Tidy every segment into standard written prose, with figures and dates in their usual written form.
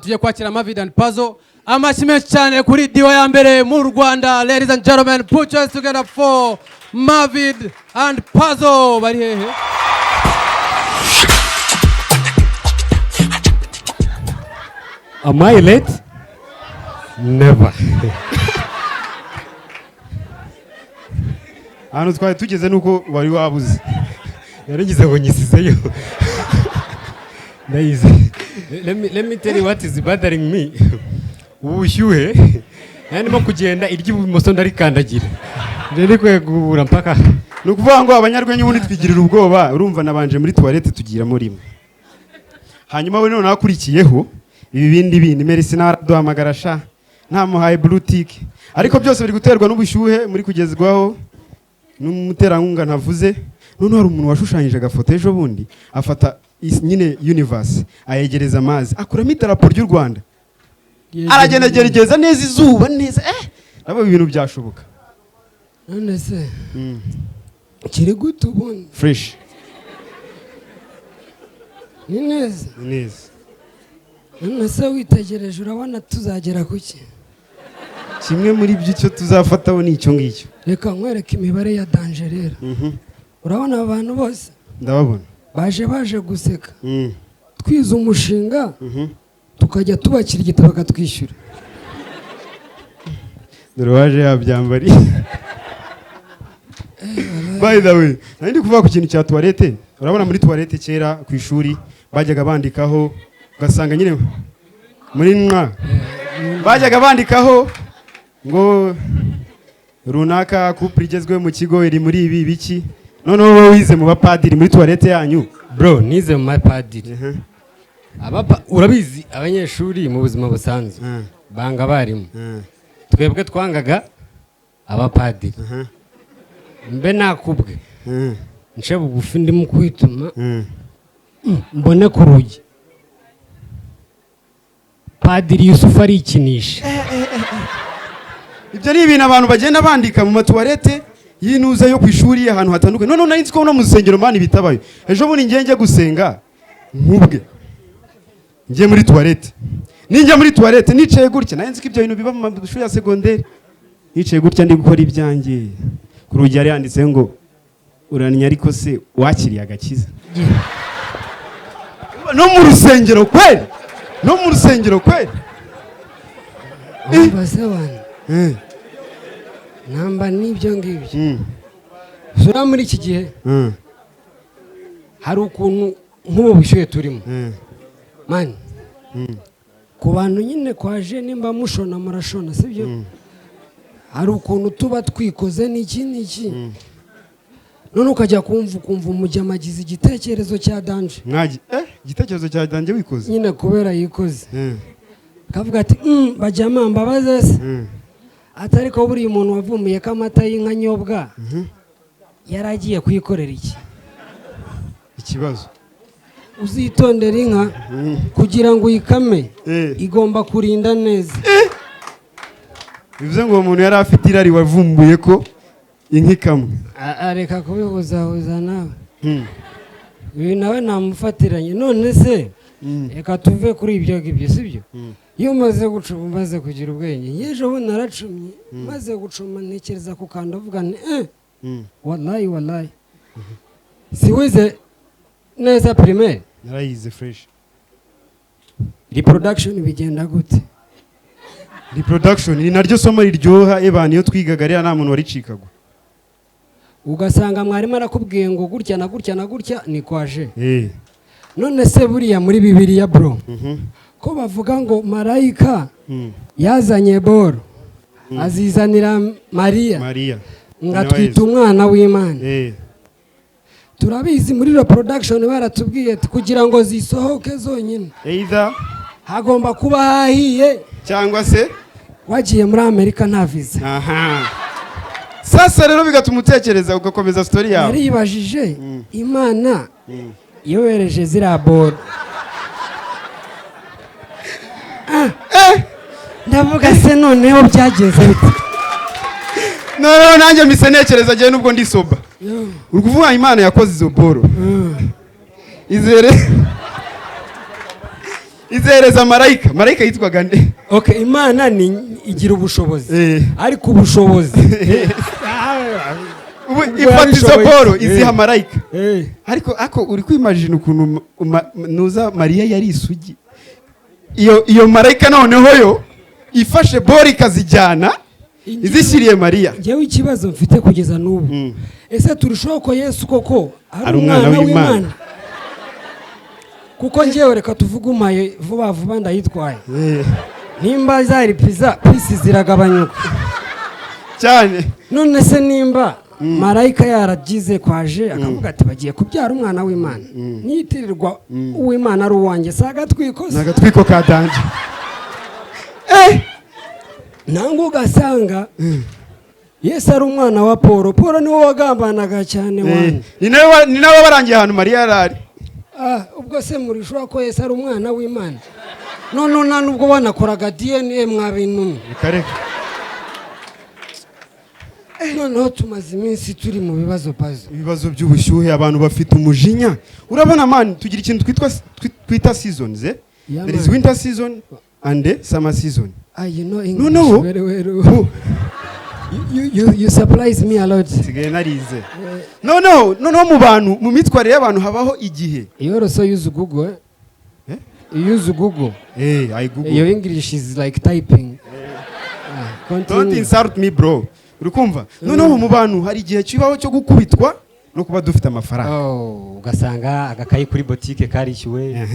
tujye kwakira Mavide and Pazzo. Amashyi menshi cyane kuri diwa ya mbere mu Rwanda. Ladies and gentlemen, put your hands together for Mavide and Pazzo. Bari hehe? Am I late? Never. Hano twari tugeze nuko wari wabuze. Yaragize ngo nyisizeyo. Nice. Let me tell you what is bothering me. Ubushyuhe. Ndimo kugenda iry'ibumoso ndarikandagira. Ndiri kwegura mpaka. Nukuvuga ngo abanyarwenya ubundi twigirira ubwoba, urumva nabanje muri toilette tugiramo rimwe. Hanyuma we none nakurikiyeho ibi bindi Merci naraduhamagara sha. Nta muhaye blue tick. Ariko byose biri guterwa n'ubushyuhe muri kugezwaho n'umuterankunga ntavuze. None hari umuntu washushanyije agafoto ejo bundi afata nyine universe ayegereza amazi akuramo idarapo ry'u Rwanda aragenegereza neza izuba neza nabo ibintu byashoboka. None se kiri gutubona fresh ni neza none se witegereje urabona tuzagera kuki kimwe muri by'icyo tuzafataho n'icyo ngicyo. Reka nkwereke imibare ya dangerera. Urabona abantu bose ndababona baje guseka twiza umushinga tukajya tubakira igitabo bakatwishyura. Dore waje yabyambari. By the way, nandi kuvuga ku kintu cya toilette. Urabona muri toilette kera ku ishuri bajyaga bandikaho ugasanga nyine muri bajyaga bandikaho ngo runaka couple igezwe mu kigo iri muri ibi biki. None wowe wize mu bapadiri muri toilette yanyu? Bro, nize mu bapadiri. Urabizi abanyeshuri mu buzima busanzwe banga barimo. Twebwe twangaga abapadiri. Mbe nakubwe. Nce bugufi ndi mu kwituma. Mbone ku rugi. Padiri Yusufu ari ikinisha. Ibyo ni ibintu abantu bagenda bandika mu matoilette yinuza yo kwishuri ahantu hatandukanye. None nari nzi ko no mu rusengero mani bitabaye. Ejo bundi ngiye gusenga nkubwe. Ngiye muri toilette. Ninjya muri toilette nicaye gutya nari nzi ko ibyo bintu biba mu mashuri ya secondaire. Nicaye gutya ndi gukora ibyanjye. Ku rugi yari yanditse ngo uranya ariko se wakiriye agakiza. No mu rusengero kweli. No mu rusengero kweli. Base wana. Namba nibyo ngibyo. Sura muri iki gihe. Hari ukuntu nk'ubu bishuye turimo. Man. Ku bantu nyine kwaje nimba mushona murashona sibyo? Hari ukuntu tuba twikoze n'iki. None ukajya kumva umujyamagize igitekerezo cya danje. Igitekerezo cya danje wikoze? Nyine kubera yikoze. Kavuga ati bajyama mbabaze se. Atari ko buri umuntu wavumuye ko amata y'inka nyobwa yaragiye kuyikorera iki? Ikibazo. Uzitondera inka kugira ngo uyikame igomba kurinda neza. Bivuze ngo umuntu yari afite irari wavumbuye ko inka ikamwe. Areka kubihuzahuza nawe. Uyu nawe namufatiranye. None se reka tuve kuri ibyo ngibyo sibyo? Iyo umaze gucuma umaze kugira ubwenge. Yejo ho naracumye maze gucuma ntekereza ku kanda uvuga nti wallahi siwize neza primaire narayize fresh. Reproduction bigenda gute? Reproduction ni naryo somo riryoha ebana iyo twigaga rya nta muntu waricikagwa. Ugasanga mwarimu arakubwiye ngo gutya na gutya ni kwaje. None se buriya muri Bibiliya bro. Ko bavuga ngo marayika yazanye boro azizanira Maria ngatwita umwana w'Imana. Turabizi muri reproduction baratubwiye kugira ngo zisohoke zonyine either hagomba kuba hahiye cyangwa se wagiye muri Amerika nta visa. Sasa rero bigatuma utekereza ugakomeza story yawe. Yaribajije Imana yohereje zira boro. Ndavuga se noneho byageze bite? No nanjye mise nekereza gihe nubwo ndi soba. Uri kuvuga Imana yakoze izo boro. Izere izereza marayika yitwaga nde? Okay, Imana ni igira ubushobozi ariko ubushobozi ifata izo boro iziha marayika ariko uri kwimagine ukuntu nuza Mariya yari isugi iyo marayika noneho yo ifashe boro ikazijyana izishyiriye Mariya. Ngewe ikibazo mfite kugeza n'ubu ese turushaho ko Yesu koko ari umwana w'Imana? Kuko ngewe reka tuvuge umaye vuba ndayitwaye nimba zari pisi ziragabanyuka cyane. None se nimba marayika yaragize kwaje akavuga ati bagiye kubyara umwana w'Imana niyitirirwa uw'Imana ari uwanjye sagatwiko nagatwiko kadanje nango ugasanga Yesu ari umwana wa Paul niwe wagambanaga cyane wanjye ni nawe barangiye ahantu Mariya yarari. Ubwo se murishura ko Yesu ari umwana w'Imana none nubwo wanakoraga DNA mwabintu kareka noneho tumaze iminsi turi mu bibazo Pazzo, ibibazo by'ubushyuhe, abantu bafite umujinya. Urabona man, tugira ikintu twita seasons there is winter season and the summer season. You know English very well. You surprise me a lot. Sigaye narize. No mu bantu mu mitwarire y'abantu habaho igihe. You also use Google. You use Google. I Google. Your English is like typing. Don't insult me bro. Urikumva? Noneho mu bantu hari igihe kibaho cyo gukubitwa no kuba dufite amafaranga. Ugasanga agakayi kuri boutique karishyuwe.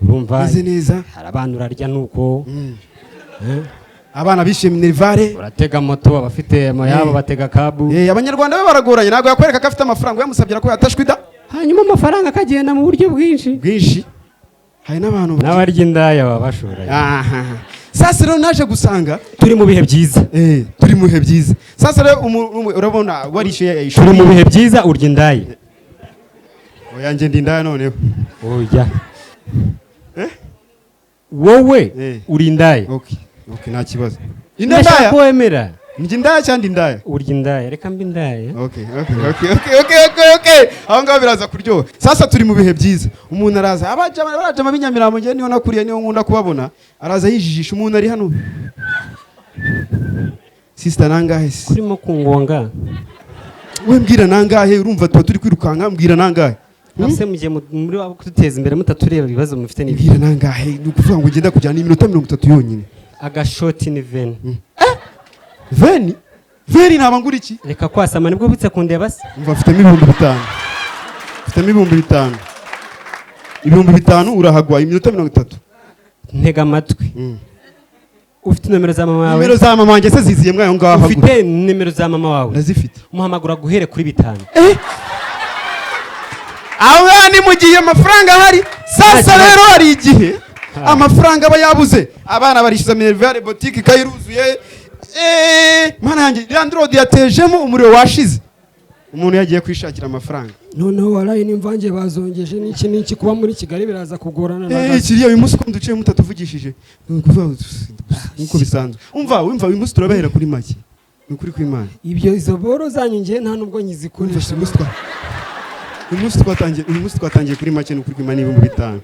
Urumva? Neza. Hari abantu urarya nuko. Abana bishimye Nervare. Uratega moto abafite yabo batega kabu. Abanyarwanda be baragoranye ntabwo yakwereka ko afite amafaranga yamusabye ko yatashwida. Hanyuma amafaranga akagenda mu buryo bwinshi. Hari n'abantu n'abarya indaya babashoranye. Sasa rero naje gusanga turi mu bihe byiza. Turi mu bihe byiza. Sasa rero urabona warishyuye ishuri. Turi mu bihe byiza urya indaya. Oya nge ndi indaya noneho. Oya. Wowe uri indaya. Okay nta kibazo. Indaya kwemera. Ndi indaya cyangwa indaya? Urya indaya reka mbi indaya. Okay. Aho ngaho biraza kuryoha. Sasa turi mu bihe byiza. Umuntu araza abajama b'inyamirambo nge niyo nakuriye niyo nkunda kubabona. Araza yijijisha umuntu ari hano. Sister nangahe se? Kurimo kungonga. We mbwira nangahe urumva tuba turi kwirukanka mbwira nangahe. Nafse mugiye muri wabo kututeza imbere mutatureba ibibazo mufite ni mbwira nangahe nukuvuga ngo ngenda kujyana iminota 30 yonyine. Agashoti ni veni. Veni nabangura iki? Reka kwasama nibwo butse kundeba se. Umva afite 5,000. Afite 5,000. 5,000 urahagwa iminota 30. Ntega amatwi. Ufite nimero za mama wawe? Nimero za mama wanjye se ziziye mwayo ngaho. Ufite nimero za mama wawe? Ndazifite. Umuhamagura guhere kuri 5. Abani mugiye amafaranga hari. Sasa rero hari igihe amafaranga aba yabuze. Abana barishyuza Minervare boutique kayiruzuye. Mana yanjye Landlord yatejemo umuriro washize. Umuntu yagiye kwishakira amafaranga. Noneho waraye nimvange bazongeje n'iki kuba muri Kigali biraza kugorana na. Kiriya uyu munsi ko duciye mutatuvugishije. Nkuko bisanzwe. Umva uyu munsi turabahera kuri make. Nukuri kw'Imana. Ibyo izo boro zanyu ngiye nta nubwo nyizikoresha. Uyu munsi twatangiye kuri make nukuri kw'Imana 5,000.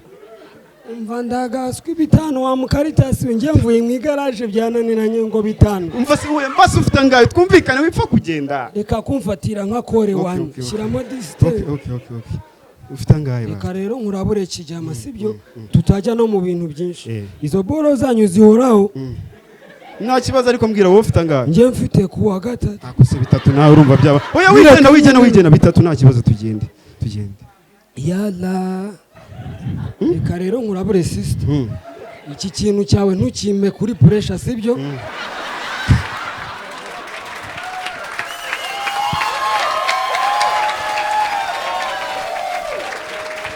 Umva ndagaswe 5 wa mukaritasi ngiye mvuye mu igaraje byananiranye ngo 5. Umva si uye mbase ufite ngayo twumvikane wipfa kugenda. Reka kumfatira nka kore wanyu shiramo distance. Okay. Ufite ngayo. Reka rero nkurabure kijama sibyo tutajya no mu bintu byinshi. Izo boro zanyu zihoraho. Nta kibazo ariko mbwira wowe ufite ngayo. Ngiye mfite kuwa 3. Akose 3 nawe urumva byaba. Oya wigenda 3 nta kibazo tugende. Yala. Reka rero nkurabure sister. Iki kintu cyawe ntukime kuri pressure sibyo?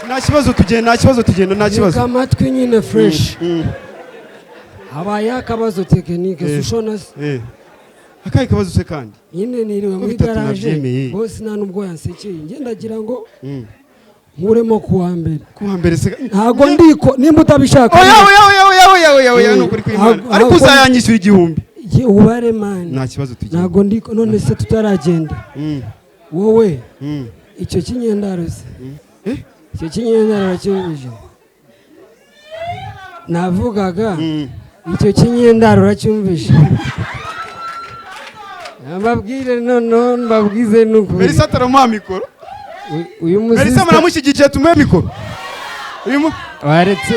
Nta kibazo tugenda. Reka amatwi nyine fresh. Habaye akabazo tekinike sushona se. Akaye kabazo se kandi. Nyine niriwe muri garage. Boss nta nubwo yansekeye. Ngendagira ngo nkuremo kuwa mbere se ntago ndiko nimba utabishaka oya nukuri kw'Imana ariko uzayanyishyura 1,000 ubare man nta kibazo tugenda ntago ndiko none se tutaragenda wowe icyo kinyendaro se icyo kinyendaro cy'ubuje navugaga icyo kinyendaro uracyumvishe mbabwire noneho mbabwize n'ukuri Melissa ataramuha mikoro uyu Melissa musista muramushyigikiye tumuhe mikoro waretse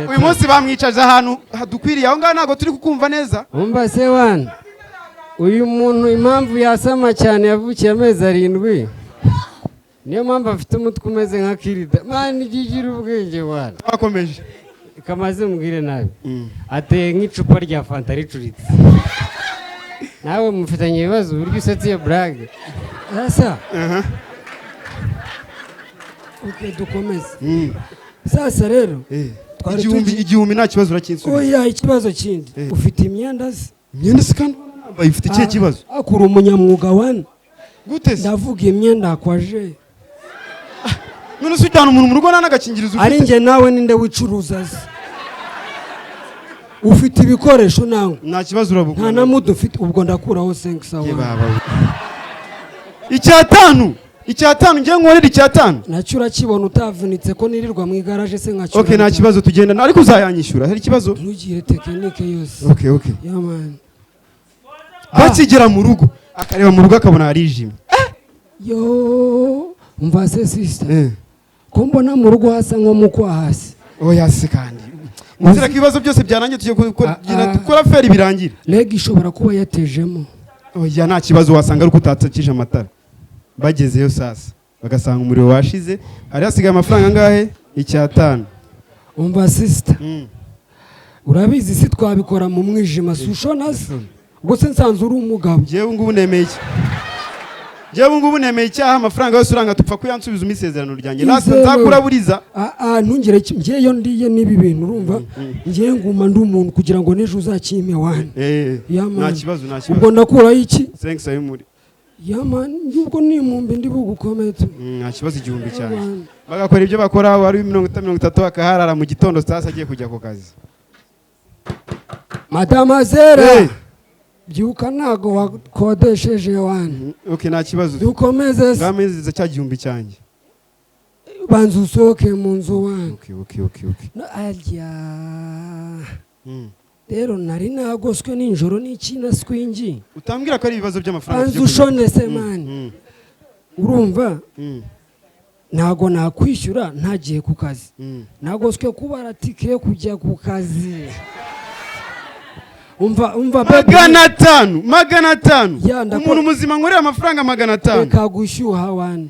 uyu munsi bamwicaje ahantu hadukwiriye aho ngaho ntabwo turi kukumva neza umva se wana uyu muntu impamvu yasama cyane yavukiye amezi 7 niyo mpamvu afite umutwe umeze nka kirida mani igigira ubwenge wana twakomeje kamaze mubwire nabi ateye nk'icupa rya fanta ricuritse nawe mufitanye ibibazo uburyo usetse iyo burage asa okay dukomeze sasa rero igihumbi nta kibazo urakinsubiza oya ikibazo kindi ufite imyenda se imyenda se kandi ifite ikihe kibazo akura umunyamwuga wana gute se ndavuga imyenda akwaje none se ujyana umuntu mu rugo nta n'agakingirizo ari njye nawe ninde wicuruza se ufite ibikoresho nawe nta kibazo urabuga nta na mudu ufite ubwo ndakuraho 5 sawa icyatanu ngiye nkorera icyatanu nacyo urakibona utavunitse ko nirirwa mu igaraje se nkacyo okay nta kibazo tugenda ariko uzayanyishyura hari ikibazo ntugire tekinike yose okay yaman bakigera mu rugo akareba mu rugo akabona harijimye yo umva se sister ko mbona mu rugo hasa nko mu kwa hasi oya se kandi muzira ko ibibazo byose byarangiye tugiye gukora feri birangira leg ishobora kuba yatejemo oya nta kibazo wasanga ari uko utatakije amatara bagezeyo sasa bagasanga umuriro washize hari hasigaye amafaranga angahe icyatanu umva sister urabizi si twabikora mu mwijima sushona se ubwo se nsanze uri umugabo jewe ngubu nemeye icyaha amafaranga yose uranga tupfa kuyansubiza umisezerano ryanjye last nzakuraburiza ntungire ngiyeyo ndiye nibi bintu urumva ngiye nguma ndi umuntu kugira ngo nejo uzakime wane nta kibazo ubwo ndakuraho iki 5 sayo muri yaman ubwo ni mumbe ndi bugukomete nta kibazo igihumbi cyane bagakora ibyo bakora wari 30 akaharara mu gitondo sasa agiye kujya ku kazi Madama Zera byuka nago wakodesheje wane okay nta kibazo dukomeze ngameze cya gihumbi cyanjye banzu usohoke mu nzu wane okay ajya rero nari nagoswe ninjoro n'ikina swingi utambwira ko ari ibibazo by'amafaranga banzu ushone se mani urumva ntago nakwishyura ntagiye ku kazi nagoswe kubara tike yo kujya ku kazi umva 500 umuntu muzima nkorera amafaranga 500 reka gushyuha wane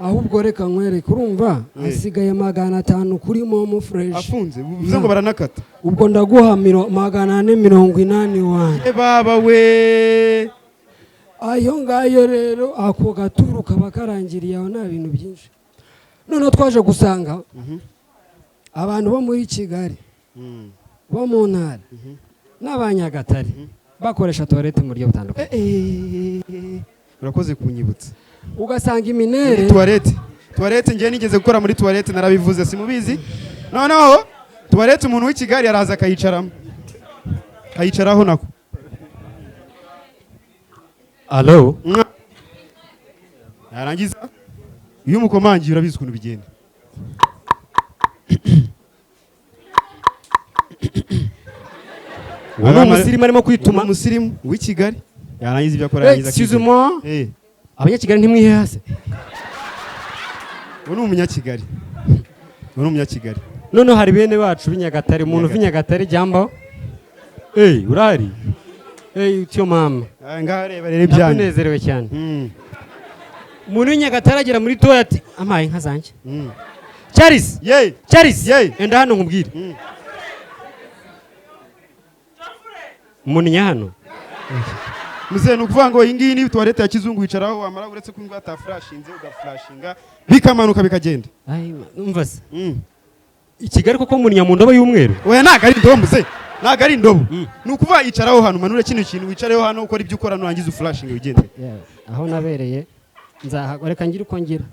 ahubwo reka nkwereke urumva hasigaye 500 kuri momo fresh afunze bivuze ngo baranakata ubwo ndaguha 480 wane baba we ayo ngayo rero ako gaturu kaba karangiriye aho nta bintu byinshi none twaje gusanga abantu bo muri Kigali bo mu ntara n'abanyagatare bakoresha toilette mu buryo butandukanye urakoze kunyibutsa ugasanga iminere toilette ngiye nigeze gukora muri toilette narabivuze simubizi noneho toilette umuntu w'i Kigali araza akayicaraho nako allo yarangiza iyo umukomangiye urabizi ukuntu bigenda uwo musirimu arimo kwituma umusirimu w'i Kigali yarangiza ibyo akora yarangiza kizuma abanyakigali ntimwihe hasi uwo ni umunyakigali noneho hari bene bacu b'Inyagatare umuntu w'Inyagatare jambo urahari utyo mama ngaho reba rero ibyanyu ndanezerewe cyane umuntu w'Inyagatare agera muri toilet amaye inka zanjye Charles enda hano nkubwire umuntu nyahano muze nukuvuga ngo iyi ngiyi ni toilette ya kizungu wicaraho wamara uretse ko ingwata flashinze ugaflashinga bikamanuka bikagenda umva se Kigali koko umuntu nyamundobo y'umweru oya naga ari ndobo muze naga ari ndobo nukuvuga yicaraho hano manura kino kintu wicareho hano ukora ibyo ukora nurangiza uflashinga ugende aho nabereye nzahagoreka ngira uko ngira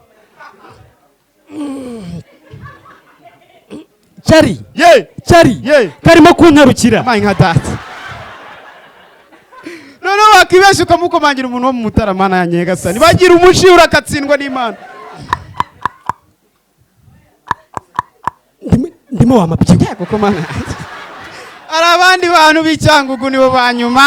Chari karimo kuntarukira amaye nka data none wakibesha ukamukomangira umuntu wo mu Mutaramana yanjye gasani bagira umushi urakatsindwa n'Imana ndi harimo wa mabyigo kuko mana ari abandi bantu b'icyangugu nibo banyuma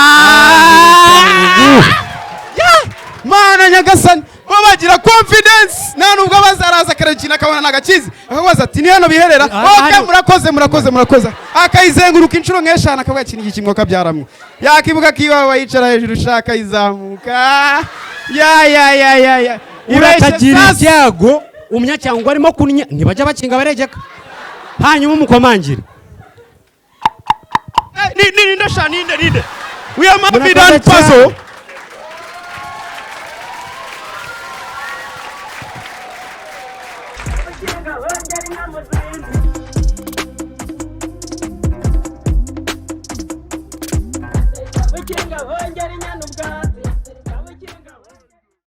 mana nyagasani bo bagira confidence nta nubwo bazaraza karekina akabona nagakizi akabaza ati ni hano biherera murakoze akayizenguruka inshuro nk'eshanu akavuga ati iki kimwe kabyaramwe yakibuka kibaho yicara hejuru ushaka izamuka ya urakagira icyago umunyacyangwa arimo kunya ntibajya bakinga baregeka hanyuma umukomangire ninde we are Mavide and Pazzo.